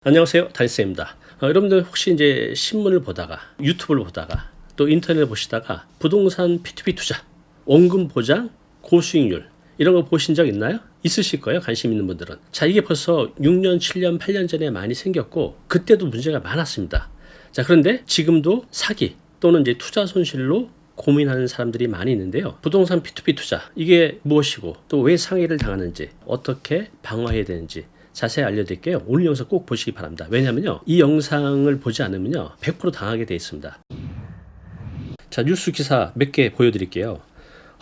안녕하세요, 달쌤입니다. 여러분들 혹시 이제 신문을 보다가 유튜브를 보다가 또 인터넷을 보시다가 부동산 P2P 투자, 원금 보장, 고수익률 이런 거 보신 적 있나요? 있으실 거예요, 관심 있는 분들은. 자, 이게 벌써 6년, 7년, 8년 전에 많이 생겼고 그때도 문제가 많았습니다. 자, 그런데 지금도 사기 또는 이제 투자 손실로 고민하는 사람들이 많이 있는데요. 부동산 P2P 투자 이게 무엇이고 또 왜 상해를 당하는지 어떻게 방어해야 되는지 자세히 알려드릴게요. 오늘 영상 꼭 보시기 바랍니다. 왜냐면요, 이 영상을 보지 않으면요 100% 당하게 되어 있습니다. 자, 뉴스 기사 몇 개 보여드릴게요.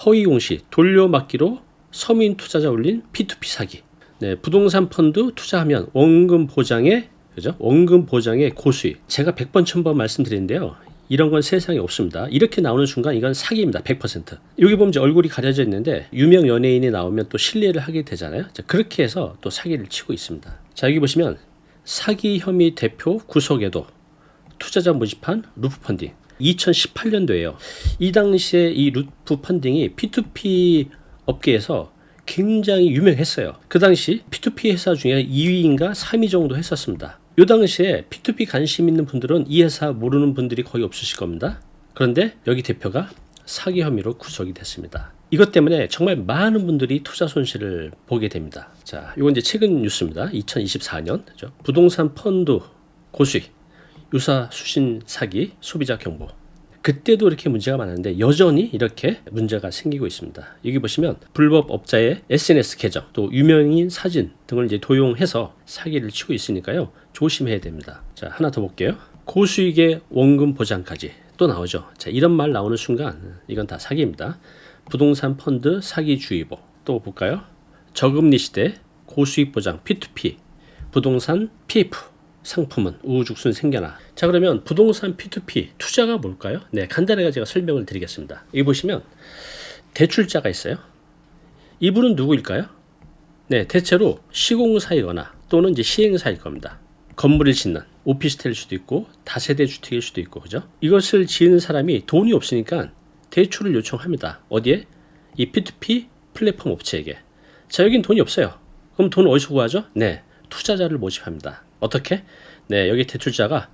허위 공시 돌려막기로 서민 투자자 올린 P2P 사기. 네, 부동산 펀드 투자하면 원금 보장에 그죠? 원금 보장에 고수익. 제가 100번 1000번 말씀드리는데요. 이런 건 세상에 없습니다. 이렇게 나오는 순간 이건 사기입니다. 100%. 여기 보면 이제 얼굴이 가려져 있는데 유명 연예인이 나오면 또 신뢰를 하게 되잖아요. 자, 그렇게 해서 또 사기를 치고 있습니다. 자, 여기 보시면 사기 혐의 대표 구속에도 투자자 모집한 루프 펀딩. 2018년도에요. 이 당시에 이 루프 펀딩이 P2P 업계에서 굉장히 유명했어요. 그 당시 P2P 회사 중에 2위인가 3위 정도 했었습니다. 이 당시에 P2P 관심 있는 분들은 이 회사 모르는 분들이 거의 없으실 겁니다. 그런데 여기 대표가 사기 혐의로 구속이 됐습니다. 이것 때문에 정말 많은 분들이 투자 손실을 보게 됩니다. 자, 이건 이제 최근 뉴스입니다. 2024년 그죠? 부동산 펀드 고수익, 유사 수신 사기, 소비자 경보. 그때도 이렇게 문제가 많았는데 여전히 이렇게 문제가 생기고 있습니다. 여기 보시면 불법 업자의 SNS 계정, 또 유명인 사진 등을 이제 도용해서 사기를 치고 있으니까요. 조심해야 됩니다. 자, 하나 더 볼게요. 고수익의 원금 보장까지 또 나오죠. 자, 이런 말 나오는 순간 이건 다 사기입니다. 부동산 펀드 사기 주의보. 또 볼까요? 저금리 시대 고수익 보장 P2P 부동산 PF 상품은 우후죽순 생겨나. 자, 그러면 부동산 P2P 투자가 뭘까요? 네, 간단하게 제가 설명을 드리겠습니다. 여기 보시면 대출자가 있어요. 이분은 누구일까요? 네, 대체로 시공사이거나 또는 이제 시행사일 겁니다. 건물을 짓는 오피스텔일 수도 있고 다세대 주택일 수도 있고 그죠? 이것을 지은 사람이 돈이 없으니까 대출을 요청합니다. 어디에? 이 P2P 플랫폼 업체에게. 자, 여긴 돈이 없어요. 그럼 돈 어디서 구하죠? 네, 투자자를 모집합니다. 어떻게? 네, 여기 대출자가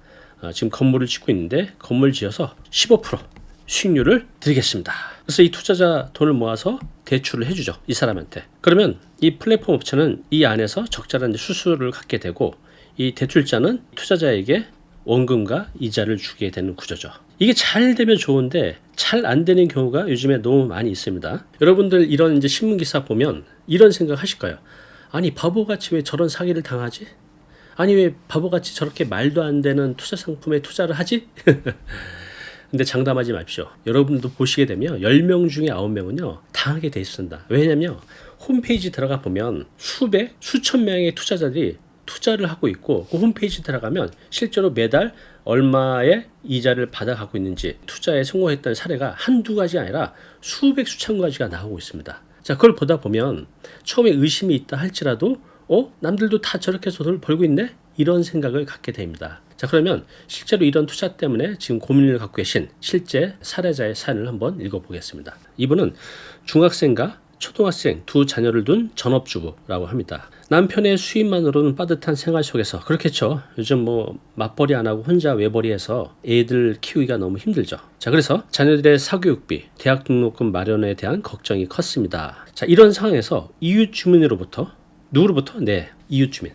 지금 건물을 짓고 있는데 건물 지어서 15% 수익률을 드리겠습니다. 그래서 이 투자자 돈을 모아서 대출을 해주죠. 이 사람한테. 그러면 이 플랫폼 업체는 이 안에서 적절한 수수료를 갖게 되고 이 대출자는 투자자에게 원금과 이자를 주게 되는 구조죠. 이게 잘 되면 좋은데 잘 안 되는 경우가 요즘에 너무 많이 있습니다. 여러분들 이런 이제 신문 기사 보면 이런 생각 하실 거예요. 아니, 바보같이 왜 저런 사기를 당하지? 아니, 왜 바보같이 저렇게 말도 안 되는 투자 상품에 투자를 하지? 근데 장담하지 마십시오. 여러분도 보시게 되면 10명 중에 9명은요 당하게 돼 있습니다. 왜냐면 홈페이지 들어가 보면 수백, 수천 명의 투자자들이 투자를 하고 있고 그 홈페이지 들어가면 실제로 매달 얼마의 이자를 받아가고 있는지 투자에 성공했던 사례가 한두 가지 아니라 수백, 수천 가지가 나오고 있습니다. 자, 그걸 보다 보면 처음에 의심이 있다 할지라도 남들도 다 저렇게 해서 돈을 벌고 있네? 이런 생각을 갖게 됩니다. 자, 그러면 실제로 이런 투자 때문에 지금 고민을 갖고 계신 실제 사례자의 사연을 한번 읽어보겠습니다. 이분은 중학생과 초등학생 두 자녀를 둔 전업주부라고 합니다. 남편의 수입만으로는 빠듯한 생활 속에서 그렇겠죠. 요즘 뭐 맞벌이 안 하고 혼자 외벌이해서 애들 키우기가 너무 힘들죠. 자, 그래서 자녀들의 사교육비, 대학 등록금 마련에 대한 걱정이 컸습니다. 자, 이런 상황에서 이웃 주민으로부터 누구로부터? 네, 이웃 주민.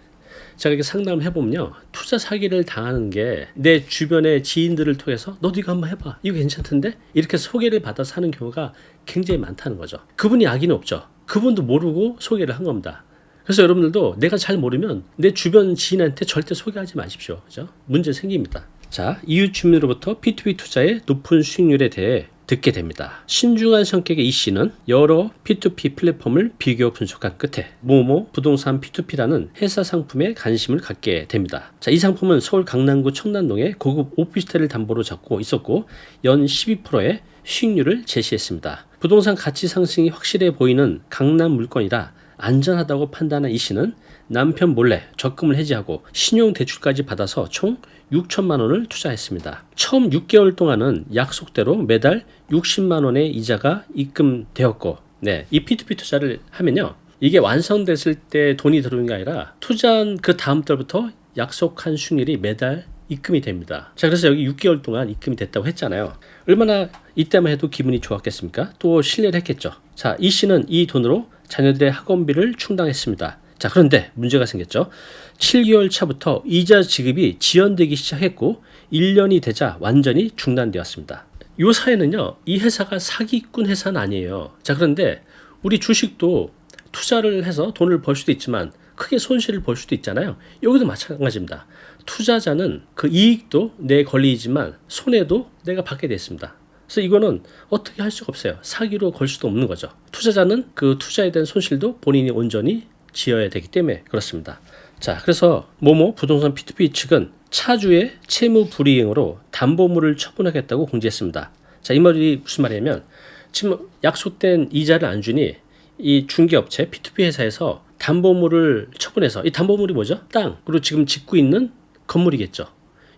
제가 이렇게 상담을 해보면요, 투자 사기를 당하는 게 내 주변의 지인들을 통해서 너도 이거 한번 해봐, 이거 괜찮던데? 이렇게 소개를 받아서 하는 경우가 굉장히 많다는 거죠. 그분이 악의는 없죠. 그분도 모르고 소개를 한 겁니다. 그래서 여러분들도 내가 잘 모르면 내 주변 지인한테 절대 소개하지 마십시오. 그죠? 문제 생깁니다. 자, 이웃 주민으로부터 P2P 투자의 높은 수익률에 대해 듣게 됩니다. 신중한 성격의 이 씨는 여러 P2P 플랫폼을 비교 분석한 끝에 모모 부동산 P2P라는 회사 상품에 관심을 갖게 됩니다. 자, 이 상품은 서울 강남구 청담동에 고급 오피스텔을 담보로 잡고 있었고 연 12%의 수익률을 제시했습니다. 부동산 가치 상승이 확실해 보이는 강남 물건이라 안전하다고 판단한 이 씨는 남편 몰래 적금을 해지하고 신용대출까지 받아서 총 6천만 원을 투자했습니다. 처음 6개월 동안은 약속대로 매달 60만 원의 이자가 입금되었고, 네, 이 P2P 투자를 하면요, 이게 완성됐을 때 돈이 들어오는 게 아니라 투자한 그 다음 달부터 약속한 수익률이 매달 입금이 됩니다. 자, 그래서 여기 6개월 동안 입금이 됐다고 했잖아요. 얼마나 이때만 해도 기분이 좋았겠습니까? 또 신뢰를 했겠죠. 자, 이 씨는 이 돈으로 자녀들의 학원비를 충당했습니다. 자, 그런데 문제가 생겼죠. 7개월 차부터 이자 지급이 지연되기 시작했고 1년이 되자 완전히 중단되었습니다. 이 사회는요, 이 회사가 사기꾼 회사는 아니에요. 자, 그런데 우리 주식도 투자를 해서 돈을 벌 수도 있지만 크게 손실을 볼 수도 있잖아요. 여기도 마찬가지입니다. 투자자는 그 이익도 내 권리이지만 손해도 내가 받게 됐습니다. 그래서 이거는 어떻게 할 수가 없어요. 사기로 걸 수도 없는 거죠. 투자자는 그 투자에 대한 손실도 본인이 온전히 지어야 되기 때문에 그렇습니다. 자, 그래서 모모 부동산 P2P 측은 차주의 채무 불이행으로 담보물을 처분하겠다고 공지했습니다. 자, 이 말이 무슨 말이냐면 지금 약속된 이자를 안 주니 이 중개업체 P2P 회사에서 담보물을 처분해서, 이 담보물이 뭐죠? 땅, 그리고 지금 짓고 있는 건물이겠죠.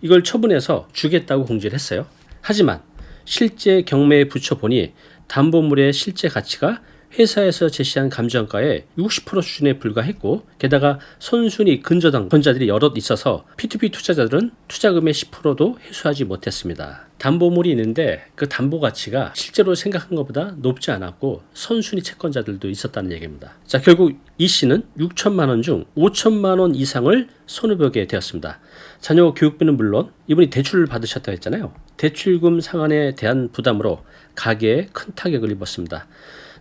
이걸 처분해서 주겠다고 공지를 했어요. 하지만 실제 경매에 붙여보니 담보물의 실제 가치가 회사에서 제시한 감정가의 60% 수준에 불과했고, 게다가 선순위 근저당권자들이 여럿 있어서 P2P 투자자들은 투자금의 10%도 회수하지 못했습니다. 담보물이 있는데 그 담보 가치가 실제로 생각한 것보다 높지 않았고 선순위 채권자들도 있었다는 얘기입니다. 자, 결국 이 씨는 6천만 원 중 5천만 원 이상을 손해보게 되었습니다. 자녀 교육비는 물론 이분이 대출을 받으셨다고 했잖아요. 대출금 상환에 대한 부담으로 가계에 큰 타격을 입었습니다.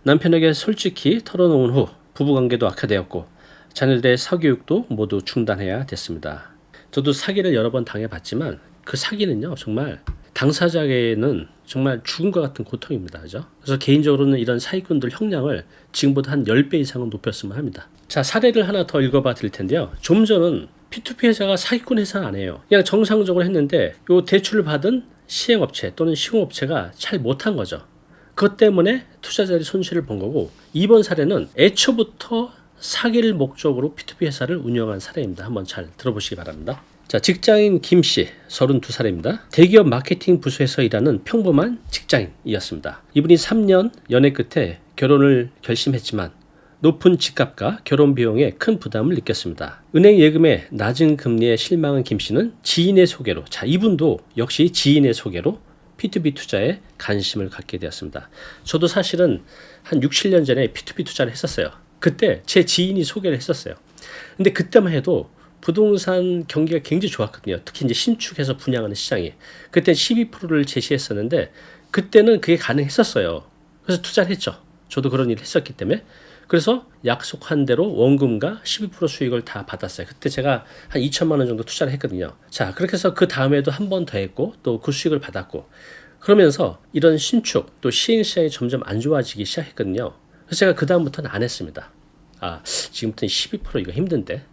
남편에게 솔직히 털어놓은 후 부부관계도 악화되었고 자녀들의 사교육도 모두 중단해야 됐습니다. 저도 사기를 여러 번 당해봤지만 그 사기는요, 정말 당사자에게는 정말 죽음과 같은 고통입니다. 그죠? 그래서 개인적으로는 이런 사기꾼들 형량을 지금보다 한 10배 이상은 높였으면 합니다. 자, 사례를 하나 더 읽어봐 드릴 텐데요. 좀 전은 P2P 회사가 사기꾼 회사는 아니에요. 그냥 정상적으로 했는데 요 대출을 받은 시행업체 또는 시공업체가 잘 못한 거죠. 그것 때문에 투자자들이 손실을 본 거고, 이번 사례는 애초부터 사기를 목적으로 P2P 회사를 운영한 사례입니다. 한번 잘 들어보시기 바랍니다. 자, 직장인 김씨 32살입니다. 대기업 마케팅 부서에서 일하는 평범한 직장인이었습니다. 이분이 3년 연애 끝에 결혼을 결심했지만 높은 집값과 결혼 비용에 큰 부담을 느꼈습니다. 은행 예금의 낮은 금리에 실망한 김씨는 지인의 소개로, 자, 이분도 역시 지인의 소개로 P2P 투자에 관심을 갖게 되었습니다. 저도 사실은 한 6, 7년 전에 P2P 투자를 했었어요. 그때 제 지인이 소개를 했었어요. 근데 그때만 해도 부동산 경기가 굉장히 좋았거든요. 특히 이제 신축해서 분양하는 시장이. 그때 12%를 제시했었는데 그때는 그게 가능했었어요. 그래서 투자를 했죠. 저도 그런 일을 했었기 때문에. 그래서 약속한 대로 원금과 12% 수익을 다 받았어요. 그때 제가 한 2천만 원 정도 투자를 했거든요. 자, 그렇게 해서 그 다음에도 한 번 더 했고 또 그 수익을 받았고, 그러면서 이런 신축 또 시행시장이 점점 안 좋아지기 시작했거든요. 그래서 제가 그 다음부터는 안 했습니다. 아, 지금부터는 12% 이거 힘든데?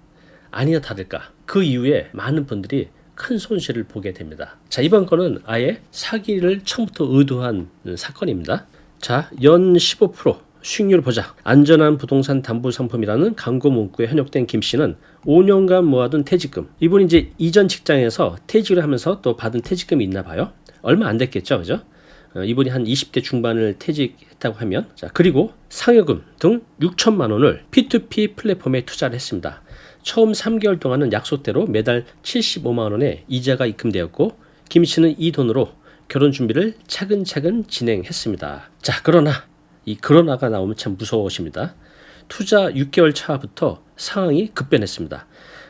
아니나 다를까. 그 이후에 많은 분들이 큰 손실을 보게 됩니다. 자, 이번 건은 아예 사기를 처음부터 의도한 사건입니다. 자, 연 15% 수익률 보장, 안전한 부동산 담보 상품이라는 광고 문구에 현혹된 김 씨는 5년간 모아둔 퇴직금, 이분이 이제 이전 직장에서 퇴직을 하면서 또 받은 퇴직금이 있나 봐요. 얼마 안 됐겠죠, 그죠? 이분이 한 20대 중반을 퇴직했다고 하면, 자, 그리고 상여금 등 6천만 원을 P2P 플랫폼에 투자를 했습니다. 처음 3개월 동안은 약속대로 매달 75만 원의 이자가 입금되었고, 김 씨는 이 돈으로 결혼 준비를 차근차근 진행했습니다. 자, 그러나가 나오면 참 무서우십니다. 투자 6개월 차부터 상황이 급변했습니다.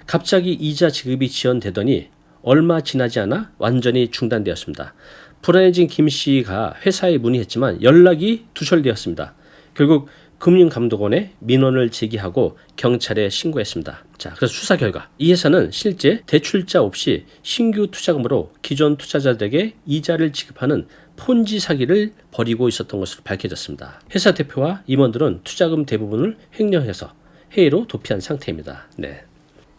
갑자기 이자 지급이 지연되더니 얼마 지나지 않아 완전히 중단되었습니다. 불안해진 김 씨가 회사에 문의했지만 연락이 두절되었습니다. 결국 금융감독원에 민원을 제기하고 경찰에 신고했습니다. 자, 그래서 수사 결과 이 회사는 실제 대출자 없이 신규 투자금으로 기존 투자자들에게 이자를 지급하는 폰지 사기를 벌이고 있었던 것으로 밝혀졌습니다. 회사 대표와 임원들은 투자금 대부분을 횡령해서 해외로 도피한 상태입니다. 네,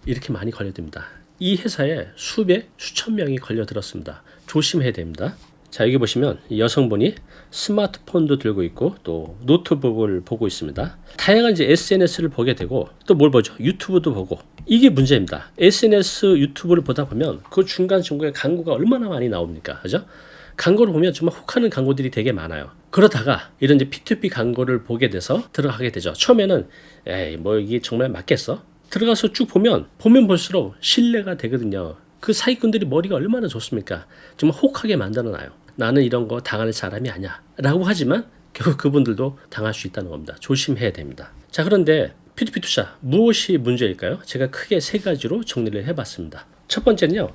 이렇게 많이 걸려듭니다. 이 회사에 수백, 수천 명이 걸려들었습니다. 조심해야 됩니다. 자, 여기 보시면 여성분이 스마트폰도 들고 있고 또 노트북을 보고 있습니다. 다양한 이제 SNS를 보게 되고 또 뭘 보죠? 유튜브도 보고. 이게 문제입니다. SNS 유튜브를 보다 보면 그 중간중간에 광고가 얼마나 많이 나옵니까? 그죠? 광고를 보면 정말 혹하는 광고들이 되게 많아요. 그러다가 이런 이제 P2P 광고를 보게 돼서 들어가게 되죠. 처음에는 에이, 뭐 이게 정말 맞겠어? 들어가서 쭉 보면 볼수록 신뢰가 되거든요. 그 사기꾼들이 머리가 얼마나 좋습니까? 정말 혹하게 만들어놔요. 나는 이런 거 당할 사람이 아니야 라고 하지만 결국 그분들도 당할 수 있다는 겁니다. 조심해야 됩니다. 자, 그런데 P2P 투자 무엇이 문제일까요? 제가 크게 세 가지로 정리를 해봤습니다. 첫 번째는요,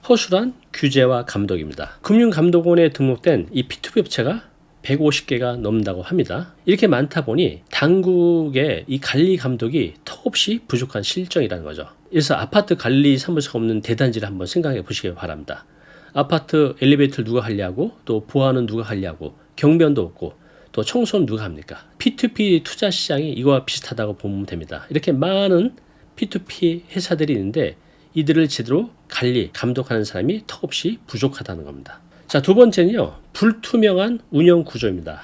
허술한 규제와 감독입니다. 금융감독원에 등록된 이 P2P 업체가 150개가 넘는다고 합니다. 이렇게 많다 보니 당국의 이 관리 감독이 턱없이 부족한 실정이라는 거죠. 그래서 아파트 관리 사무소가 없는 대단지를 한번 생각해 보시기 바랍니다. 아파트 엘리베이터를 누가 관리하고, 또 보안은 누가 관리하고, 경비원도 없고, 또 청소는 누가 합니까? P2P 투자 시장이 이거와 비슷하다고 보면 됩니다. 이렇게 많은 P2P 회사들이 있는데 이들을 제대로 관리, 감독하는 사람이 턱없이 부족하다는 겁니다. 자, 두 번째는요, 불투명한 운영 구조입니다.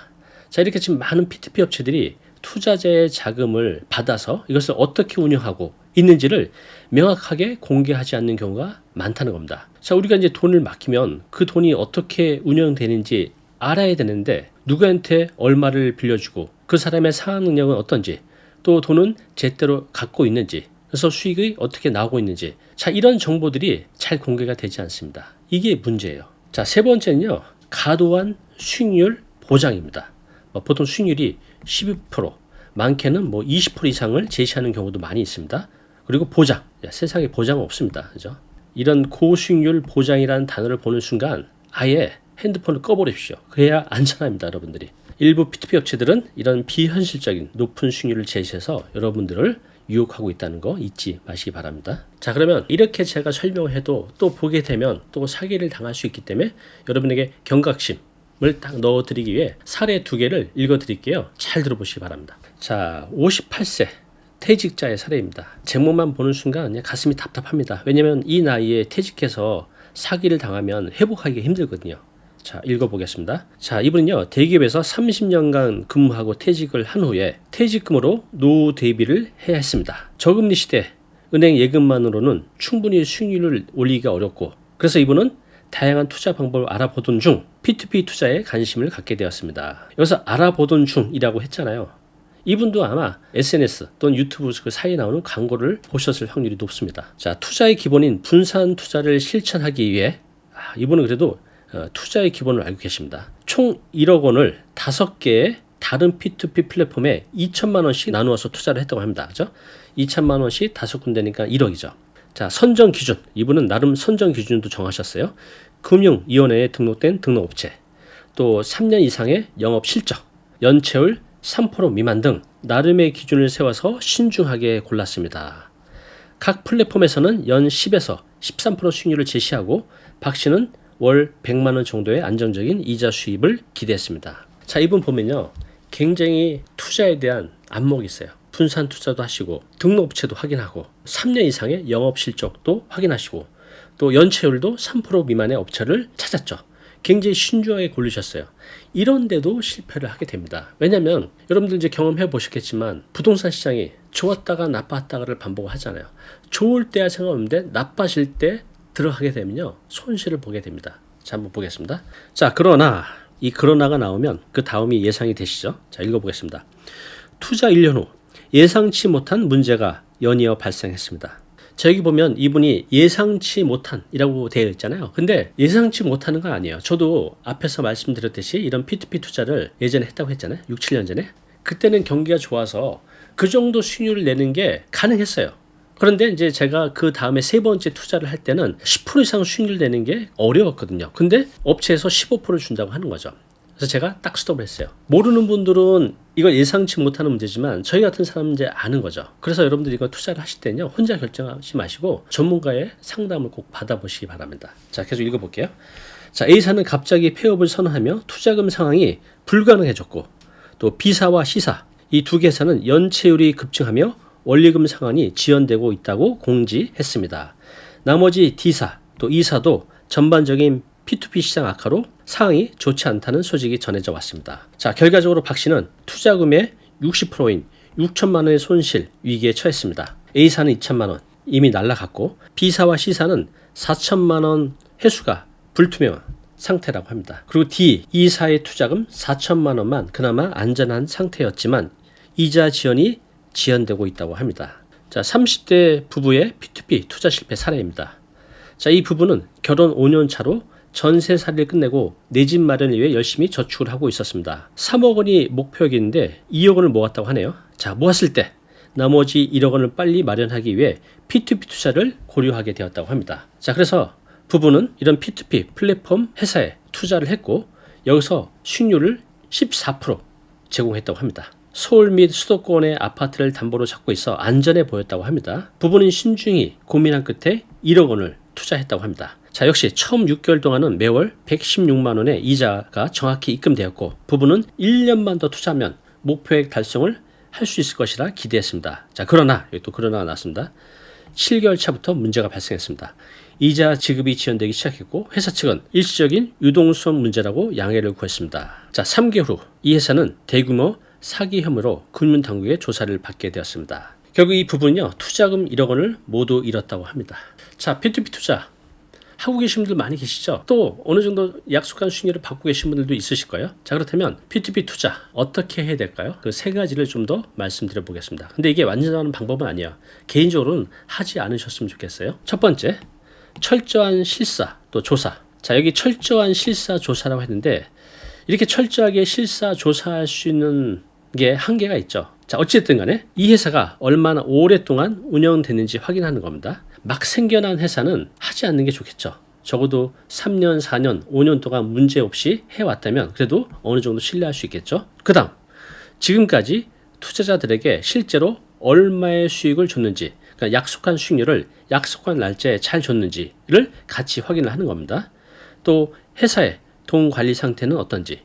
자, 이렇게 지금 많은 P2P 업체들이 투자자의 자금을 받아서 이것을 어떻게 운영하고 있는지를 명확하게 공개하지 않는 경우가 많다는 겁니다. 자, 우리가 이제 돈을 맡기면 그 돈이 어떻게 운영되는지 알아야 되는데 누구한테 얼마를 빌려주고 그 사람의 상환 능력은 어떤지, 또 돈은 제대로 갖고 있는지, 그래서 수익이 어떻게 나오고 있는지, 자, 이런 정보들이 잘 공개가 되지 않습니다. 이게 문제예요. 자, 세 번째는요, 과도한 수익률 보장입니다. 보통 수익률이 12%, 많게는 20% 이상을 제시하는 경우도 많이 있습니다. 그리고 보장, 세상에 보장은 없습니다. 그죠? 이런 고수익률 보장이라는 단어를 보는 순간 아예 핸드폰을 꺼버리십시오. 그래야 안전합니다, 여러분들이. 일부 P2P 업체들은 이런 비현실적인 높은 수익률을 제시해서 여러분들을 유혹하고 있다는 거 잊지 마시기 바랍니다. 자, 그러면 이렇게 제가 설명해도 또 보게 되면 또 사기를 당할 수 있기 때문에 여러분에게 경각심을 딱 넣어드리기 위해 사례 2개를 읽어드릴게요. 잘 들어보시기 바랍니다. 자, 58세 퇴직자의 사례입니다. 제목만 보는 순간 그냥 가슴이 답답합니다. 왜냐면 이 나이에 퇴직해서 사기를 당하면 회복하기가 힘들거든요. 자, 읽어보겠습니다. 자, 이분은요, 대기업에서 30년간 근무하고 퇴직을 한 후에 퇴직금으로 노후 대비를 해야 했습니다. 저금리 시대 은행 예금만으로는 충분히 수익률을 올리기가 어렵고, 그래서 이분은 다양한 투자 방법을 알아보던 중 P2P 투자에 관심을 갖게 되었습니다. 여기서 알아보던 중이라고 했잖아요. 이분도 아마 SNS 또는 유튜브 그 사이에 나오는 광고를 보셨을 확률이 높습니다. 자, 투자의 기본인 분산 투자를 실천하기 위해 이분은 그래도 투자의 기본을 알고 계십니다. 총 1억 원을 5개의 다른 P2P 플랫폼에 2천만 원씩 나누어서 투자를 했다고 합니다. 그죠? 2천만 원씩 5군데니까 1억이죠. 자, 선정 기준. 이분은 나름 선정 기준도 정하셨어요. 금융위원회에 등록된 등록업체, 또 3년 이상의 영업 실적, 연체율 3% 미만 등 나름의 기준을 세워서 신중하게 골랐습니다. 각 플랫폼에서는 연 10에서 13% 수익률을 제시하고 박 씨는 월 100만 원 정도의 안정적인 이자 수입을 기대했습니다. 자, 이분 보면요, 굉장히 투자에 대한 안목이 있어요. 분산 투자도 하시고 등록업체도 확인하고 3년 이상의 영업 실적도 확인하시고 또 연체율도 3% 미만의 업체를 찾았죠. 굉장히 신중하게 고르셨어요. 이런데도 실패를 하게 됩니다. 왜냐하면 여러분들 이제 경험해 보셨겠지만 부동산 시장이 좋았다가 나빴다가를 반복하잖아요. 좋을 때야 상관없는데 나빠질 때 들어가게 되면요, 손실을 보게 됩니다. 자, 한번 보겠습니다. 자, 그러나가 나오면 그 다음이 예상이 되시죠? 자, 읽어보겠습니다. 투자 1년 후 예상치 못한 문제가 연이어 발생했습니다. 자, 여기 보면 이분이 예상치 못한이라고 되어 있잖아요. 근데 예상치 못하는 건 아니에요. 저도 앞에서 말씀드렸듯이 이런 P2P 투자를 예전에 했다고 했잖아요. 6, 7년 전에. 그때는 경기가 좋아서 그 정도 수익률을 내는 게 가능했어요. 그런데 이제 제가 그 다음에 세 번째 투자를 할 때는 10% 이상 수익률 내는 게 어려웠거든요. 근데 업체에서 15%를 준다고 하는 거죠. 그래서 제가 딱 스톱을 했어요. 모르는 분들은 이걸 예상치 못하는 문제지만 저희 같은 사람은 이제 아는 거죠. 그래서 여러분들이 이거 투자를 하실 때는요, 혼자 결정하지 마시고 전문가의 상담을 꼭 받아보시기 바랍니다. 자, 계속 읽어볼게요. 자, A사는 갑자기 폐업을 선언하며 투자금 상황이 불가능해졌고, 또 B사와 C사 이 두 개사는 연체율이 급증하며 원리금 상환이 지연되고 있다고 공지했습니다. 나머지 D사 또 E사도 전반적인 P2P 시장 악화로 상황이 좋지 않다는 소식이 전해져 왔습니다. 자, 결과적으로 박 씨는 투자금의 60%인 6천만 원의 손실 위기에 처했습니다. A사는 2천만 원 이미 날라갔고 B사와 C사는 4천만 원 회수가 불투명한 상태라고 합니다. 그리고 E사의 투자금 4천만 원만 그나마 안전한 상태였지만 이자 지연이 지연되고 있다고 합니다. 자, 30대 부부의 P2P 투자 실패 사례입니다. 자, 이 부부는 결혼 5년 차로 전세살이를 끝내고 내 집 마련을 위해 열심히 저축을 하고 있었습니다. 3억 원이 목표였는데 2억 원을 모았다고 하네요. 자, 모았을 때 나머지 1억 원을 빨리 마련하기 위해 P2P 투자를 고려하게 되었다고 합니다. 자, 그래서 부부는 이런 P2P 플랫폼 회사에 투자를 했고 여기서 수익률을 14% 제공했다고 합니다. 서울 및 수도권의 아파트를 담보로 잡고 있어 안전해 보였다고 합니다. 부부는 신중히 고민한 끝에 1억 원을 투자했다고 합니다. 자, 역시 처음 6개월 동안은 매월 116만 원의 이자가 정확히 입금되었고 부부는 1년만 더 투자하면 목표액 달성을 할 수 있을 것이라 기대했습니다. 자, 그러나 여기 또 그러나가 나왔습니다. 7개월 차부터 문제가 발생했습니다. 이자 지급이 지연되기 시작했고 회사 측은 일시적인 유동성 문제라고 양해를 구했습니다. 자, 3개월 후 이 회사는 대규모 사기 혐의로 금융당국의 조사를 받게 되었습니다. 결국 이 부부는요, 투자금 1억 원을 모두 잃었다고 합니다. 자, P2P 투자 하고 계신 분들 많이 계시죠? 또 어느 정도 약속한 수익률을 받고 계신 분들도 있으실 거예요. 자, 그렇다면 P2P 투자 어떻게 해야 될까요? 그 세 가지를 좀 더 말씀드려 보겠습니다. 근데 이게 완전한 방법은 아니에요. 개인적으로는 하지 않으셨으면 좋겠어요. 첫 번째, 철저한 실사 또 조사. 자, 여기 철저한 실사 조사라고 했는데 이렇게 철저하게 실사 조사할 수 있는 게 한계가 있죠. 자, 어쨌든 간에 이 회사가 얼마나 오랫동안 운영됐는지 확인하는 겁니다. 막 생겨난 회사는 하지 않는 게 좋겠죠. 적어도 3년, 4년, 5년 동안 문제 없이 해왔다면 그래도 어느 정도 신뢰할 수 있겠죠. 그 다음, 지금까지 투자자들에게 실제로 얼마의 수익을 줬는지, 그러니까 약속한 수익률을 약속한 날짜에 잘 줬는지를 같이 확인을 하는 겁니다. 또 회사의 돈 관리 상태는 어떤지,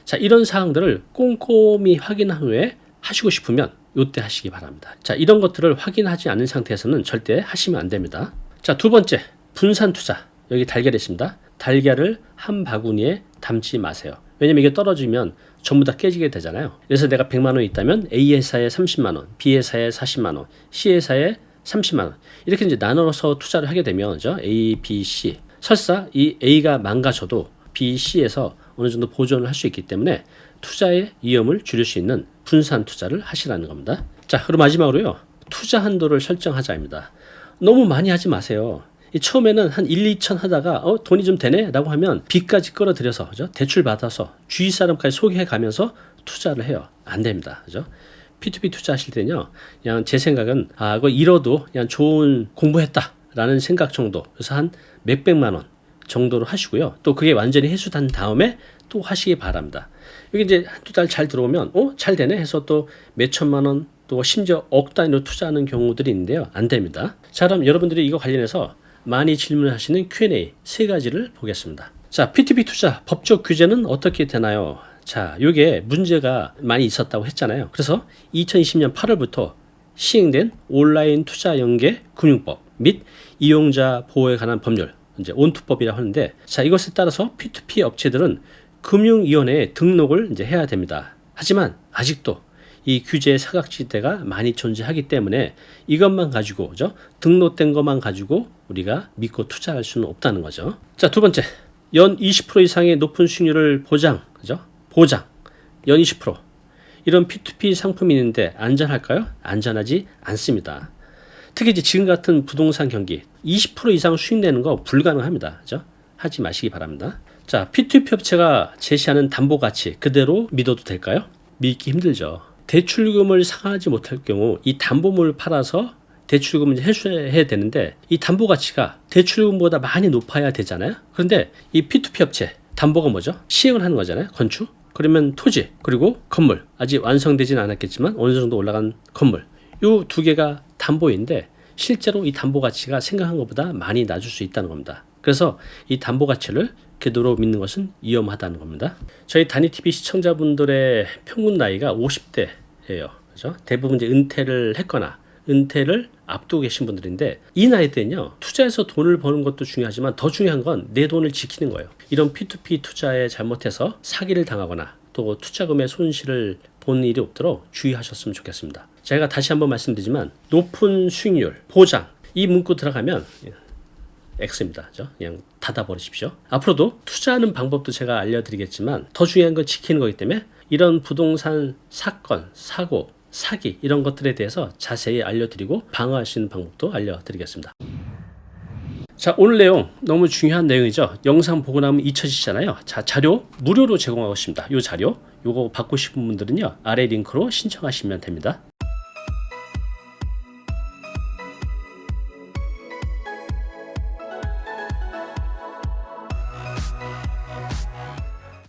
자, 이런 사항들을 꼼꼼히 확인한 후에 하시고 싶으면 이때 하시기 바랍니다. 자, 이런 것들을 확인하지 않은 상태에서는 절대 하시면 안 됩니다. 자, 두 번째, 분산 투자. 여기 달걀이 있습니다. 달걀을 한 바구니에 담지 마세요. 왜냐면 이게 떨어지면 전부 다 깨지게 되잖아요. 그래서 내가 100만 원이 있다면 A 회사에 30만 원, B 회사에 40만 원, C 회사에 30만 원. 이렇게 이제 나눠서 투자를 하게 되면 그죠? A, B, C. 설사 이 A가 망가져도 B, C에서 어느 정도 보존을 할 수 있기 때문에 투자의 위험을 줄일 수 있는 분산 투자를 하시라는 겁니다. 자, 그리고 마지막으로요. 투자 한도를 설정하자입니다. 너무 많이 하지 마세요. 처음에는 한 1, 2천 하다가 돈이 좀 되네 라고 하면 빚까지 끌어들여서 그죠? 대출 받아서 주위 사람까지 소개해 가면서 투자를 해요. 안 됩니다. 그죠? P2P 투자하실 때는요. 그냥 제 생각은 그거 잃어도 그냥 좋은 공부했다 라는 생각 정도. 그래서 한 몇백만 원 정도로 하시고요. 또 그게 완전히 해소된 다음에 또 하시기 바랍니다. 여기 이제 한두 달 잘 들어오면 잘 되네 해서 또 몇천만 원 또 심지어 억 단위로 투자하는 경우들이 있는데요. 안 됩니다. 자, 그럼 여러분들이 이거 관련해서 많이 질문하시는 Q&A 세 가지를 보겠습니다. 자, P2P 투자 법적 규제는 어떻게 되나요? 자, 이게 문제가 많이 있었다고 했잖아요. 그래서 2020년 8월부터 시행된 온라인 투자 연계 금융법 및 이용자 보호에 관한 법률, 이제 온투법이라고 하는데, 자, 이것에 따라서 P2P 업체들은 금융위원회에 등록을 이제 해야 됩니다. 하지만 아직도 이 규제의 사각지대가 많이 존재하기 때문에 이것만 가지고, 그죠? 등록된 것만 가지고 우리가 믿고 투자할 수는 없다는 거죠. 자, 두 번째, 연 20% 이상의 높은 수익률을 보장, 그죠? 보장, 연 20%. 이런 P2P 상품이 있는데 안전할까요? 안전하지 않습니다. 특히 이제 지금 같은 부동산 경기 20% 이상 수익 내는 거 불가능합니다. 그죠? 하지 마시기 바랍니다. 자, P2P 업체가 제시하는 담보 가치 그대로 믿어도 될까요? 믿기 힘들죠. 대출금을 상환하지 못할 경우 이 담보물을 팔아서 대출금을 회수해야 되는데 이 담보 가치가 대출금보다 많이 높아야 되잖아요. 그런데 이 P2P 업체 담보가 뭐죠? 시행을 하는 거잖아요. 건축. 그러면 토지 그리고 건물, 아직 완성되지는 않았겠지만 어느 정도 올라간 건물, 이 두 개가 담보인데 실제로 이 담보 가치가 생각한 것보다 많이 낮을 수 있다는 겁니다. 그래서 이 담보 가치를 그대로 믿는 것은 위험하다는 겁니다. 저희 다니TV 시청자분들의 평균 나이가 50대예요. 그죠? 대부분 이제 은퇴를 했거나 은퇴를 앞두고 계신 분들인데, 이 나이 때는요, 투자해서 돈을 버는 것도 중요하지만 더 중요한 건 내 돈을 지키는 거예요. 이런 P2P 투자에 잘못해서 사기를 당하거나 또 투자금의 손실을 본 일이 없도록 주의하셨으면 좋겠습니다. 제가 다시 한번 말씀드리지만 높은 수익률, 보장, 이 문구 들어가면 X입니다. 그죠? 그냥 닫아버리십시오. 앞으로도 투자하는 방법도 제가 알려드리겠지만 더 중요한 건 지키는 거기 때문에 이런 부동산 사건, 사고 사기 이런 것들에 대해서 자세히 알려드리고 방어할 수 있는 방법도 알려드리겠습니다. 자, 오늘 내용 너무 중요한 내용이죠. 영상 보고 나면 잊혀지잖아요. 자, 자료 무료로 제공하고 있습니다. 이 자료 요거 받고 싶은 분들은요, 아래 링크로 신청하시면 됩니다.